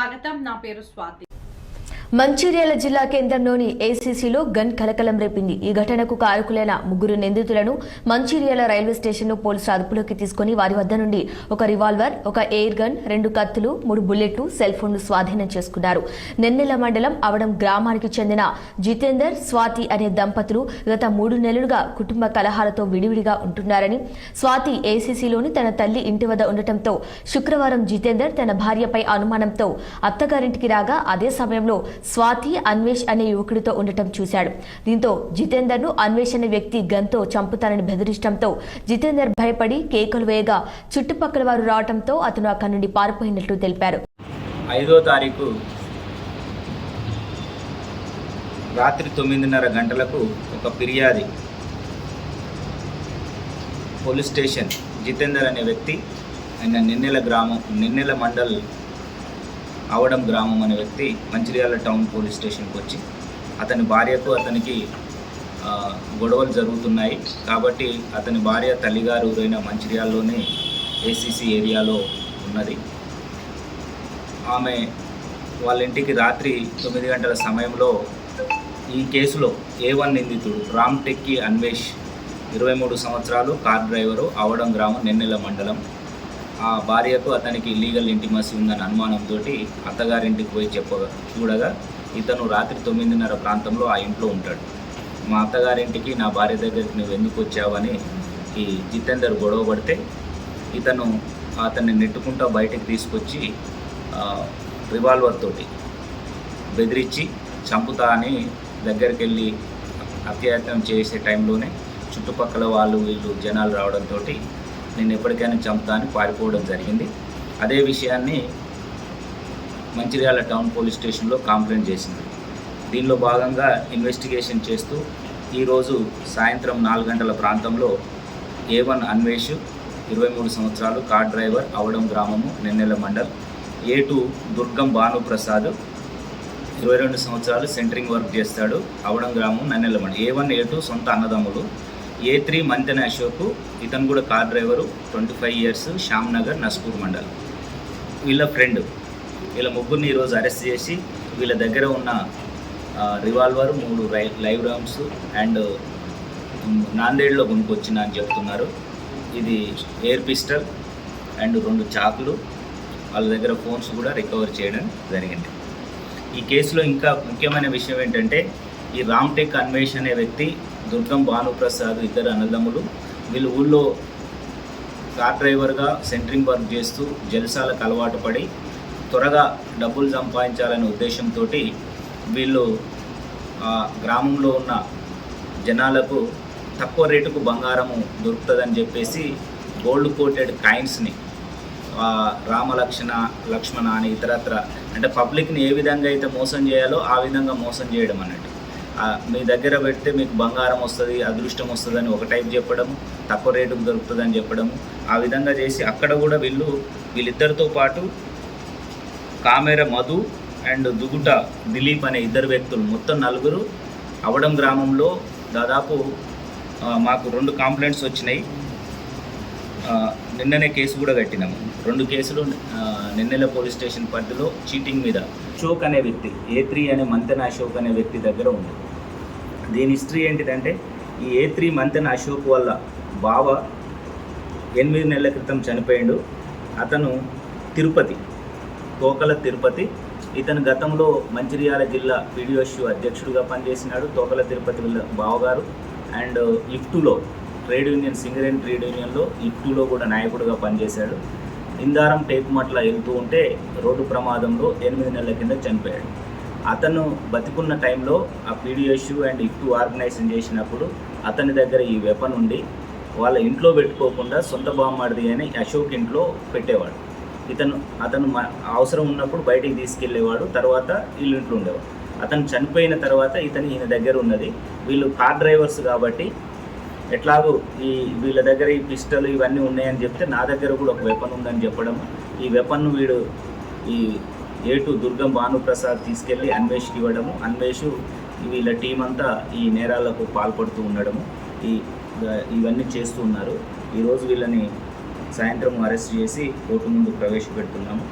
స్వాగతం. నా పేరు స్వాతి. మంచిర్యాల జిల్లా కేంద్రంలోని ఏసీసీలో గన్ కలకలం రేపింది. ఈ ఘటనకు కారకులైన ముగ్గురు నిందితులను మంచిర్యాల రైల్వే స్టేషన్ను పోలీసులు అదుపులోకి తీసుకుని వారి వద్ద నుండి ఒక రివాల్వర్, ఒక ఎయిర్ గన్, 2 కత్తులు, 3 బుల్లెట్లు, సెల్ ఫోన్ను స్వాధీనం చేసుకున్నారు. నెన్నెల మండలం అవడం గ్రామానికి చెందిన జితేందర్, స్వాతి అనే దంపతులు గత 3 నెలలుగా కుటుంబ కలహాలతో విడివిడిగా ఉంటున్నారని, స్వాతి ఏసీసీలోని తన తల్లి ఇంటి వద్ద ఉండటంతో శుక్రవారం జితేందర్ తన భార్యపై అనుమానంతో అత్తగారింటికి రాగా అదే సమయంలో స్వాతి అన్వేష్ అనే యువకుడితో ఉండటం చూశాడు. దీంతో జితేందర్ను అన్వేష్ అనే వ్యక్తి గన్తో చంపుతానని బెదిరించడంతో జితేందర్ భయపడి కేకలు వేయగా చుట్టుపక్కల వారు రావడంతో అతను అక్కడి నుండి పారిపోయినట్లు తెలిపారు. 5వ తారీఖు రాత్రి 9:30 గంటలకు ఒక ఫిర్యాది పోలీస్ స్టేషన్ జితేందర్ అనే వ్యక్తి ఆయన నిన్నెల మండల్ అవడం గ్రామం అనే వ్యక్తి మంచిర్యాల టౌన్ పోలీస్ స్టేషన్కి వచ్చి అతని భార్యకు అతనికి గొడవలు జరుగుతున్నాయి కాబట్టి అతని భార్య తల్లిగారు ఊరైన మంచిర్యాలలోనే ఏసీసీ ఏరియాలో ఉన్నది. ఆమె వాళ్ళ ఇంటికి రాత్రి 9 గంటల సమయంలో ఈ కేసులో A1 నిందితుడు రామ్టెక్కి అన్వేష్ 23 సంవత్సరాలు, కార్ డ్రైవరు, అవడం గ్రామం, నెన్నెల మండలం. ఆ భార్యకు అతనికి ఇల్లీగల్ ఇంటిమసీ ఉందని అనుమానంతో అత్తగారింటికి పోయి చూడగా ఇతను రాత్రి 9:30 ప్రాంతంలో ఆ ఇంట్లో ఉంటాడు. మా అత్తగారింటికి నా భార్య దగ్గరికి నువ్వు ఎందుకు వచ్చావని ఈ జితేందర్ గొడవ పడితే అతన్ని నెట్టుకుంటూ బయటికి తీసుకొచ్చి రివాల్వర్ తోటి బెదిరించి చంపుతా అని దగ్గరికి వెళ్ళి అత్యాయత్నం చేసే టైంలోనే చుట్టుపక్కల వీళ్ళు జనాలు రావడంతో నేను ఎప్పటికైనా చంపుతా అని పారిపోవడం జరిగింది. అదే విషయాన్ని మంచిర్యాల టౌన్ పోలీస్ స్టేషన్లో కంప్లైంట్ చేసింది. దీనిలో భాగంగా ఇన్వెస్టిగేషన్ చేస్తూ ఈరోజు సాయంత్రం 4 గంటల ప్రాంతంలో A1 అన్వేష్ 23 సంవత్సరాలు, కార్ డ్రైవర్, అవడం గ్రామము, నెన్నెల మండల్. A2 దుర్గం భానుప్రసాద్ 22 సంవత్సరాలు, సెంటరింగ్ వర్క్ చేస్తాడు, అవడం గ్రామం, నెన్నెల మండల్. A1, A2 సొంత అన్నదమ్ములు. A3 మంతెన అశోక్, ఇతను కూడా car driver, 25 years, Shyam Nagar, Naspur mandal. వీళ్ళ ఫ్రెండ్. వీళ్ళ ముగ్గురిని ఈరోజు అరెస్ట్ చేసి వీళ్ళ దగ్గర ఉన్న రివాల్వర్, 3 లైవ్ రౌండ్స్ అండ్ నాందేడ్లో కొనుక్కొచ్చిన అని చెప్తున్నారు. ఇది ఎయిర్ పిస్టల్ అండ్ 2 చాకులు, వాళ్ళ దగ్గర ఫోన్స్ కూడా రికవర్ చేయడం జరిగింది. ఈ కేసులో ఇంకా ముఖ్యమైన విషయం ఏంటంటే ఈ రామ్టెక్ అన్వేష్ అనే వ్యక్తి, దుర్గం భానుప్రసాద్ ఇద్దరు అన్నదమ్ములు. వీళ్ళు ఊళ్ళో కార్ డ్రైవర్గా సెంటరింగ్ వర్క్ చేస్తూ జల్సాలకు అలవాటు పడి త్వరగా డబ్బులు సంపాదించాలనే ఉద్దేశంతో వీళ్ళు గ్రామంలో ఉన్న జనాలకు తక్కువ రేటుకు బంగారము దొరుకుతుందని చెప్పేసి గోల్డ్ కోటెడ్ కాయిన్స్ని లక్ష్మణ అని ఇతరత్ర అంటే పబ్లిక్ని ఏ విధంగా అయితే మోసం చేయాలో ఆ విధంగా మోసం చేయడం అన్నట్టు. మీ దగ్గర పెడితే మీకు బంగారం వస్తుంది, అదృష్టం వస్తుందని ఒక టైప్ చెప్పడము, తక్కువ రేటుకు దొరుకుతుందని చెప్పడము, ఆ విధంగా చేసి అక్కడ కూడా వీళ్ళిద్దరితో పాటు కామెర మధు అండ్ దుగుట దిలీప్ అనే 2 వ్యక్తులు, మొత్తం 4 అవడం గ్రామంలో దాదాపు మాకు 2 కంప్లైంట్స్ వచ్చినాయి. నిన్ననే కేసు కూడా కట్టినాము. 2 కేసులు నిన్నెల పోలీస్ స్టేషన్ పరిధిలో చీటింగ్ మీద అశోక్ అనే వ్యక్తి, A3 అనే మంతెన అశోక్ అనే వ్యక్తి దగ్గర ఉంది. దీని హిస్టరీ ఏంటిదంటే ఈ A3 మంతెన అశోక్ వల్ల బావ 8 నెలల క్రితం చనిపోయాడు. అతను తోకల తిరుపతి. ఇతను గతంలో మంచిర్యాల జిల్లా PDSU అధ్యక్షుడిగా పనిచేసినాడు. తోకల తిరుపతి బావగారు అండ్ ఇఫ్టులో ట్రేడ్ యూనియన్, సింగరేణి ట్రేడ్ యూనియన్లో ఇఫ్టులో కూడా నాయకుడిగా పనిచేశాడు. ఇందారం టేకుమట్ల వెళ్తూ ఉంటే రోడ్డు ప్రమాదంలో 8 నెలల కింద చనిపోయాడు. అతను బతికున్న టైంలో ఆ PDSU అండ్ ఇఫ్టు ఆర్గనైజేషన్ చేసినప్పుడు అతని దగ్గర ఈ వెపన్ ఉండి వాళ్ళ ఇంట్లో పెట్టుకోకుండా సొంత బామ్మడిది అని అశోక్ ఇంట్లో పెట్టేవాడు. అతను అవసరం ఉన్నప్పుడు బయటికి తీసుకెళ్లేవాడు, తర్వాత వీళ్ళు ఇంట్లో ఉండేవాడు. అతను చనిపోయిన తర్వాత ఈయన దగ్గర ఉన్నది. వీళ్ళు కార్ డ్రైవర్స్ కాబట్టి ఎట్లాగో వీళ్ళ దగ్గర ఈ పిస్టల్ ఇవన్నీ ఉన్నాయని చెప్తే నా దగ్గర కూడా ఒక వెపన్ ఉందని చెప్పడం, ఈ వెపన్ను వీడు ఈ A2 దుర్గం భానుప్రసాద్ తీసుకెళ్ళి అన్వేష్కి ఇవ్వడము, అన్వేష్ వీళ్ళ టీం అంతా ఈ నేరాలకు పాల్పడుతూ ఉండడము, ఇవన్నీ చేస్తూ ఉన్నారు. ఈరోజు వీళ్ళని సాయంత్రం అరెస్ట్ చేసి కోర్టు ముందు ప్రవేశపెడుతున్నాము.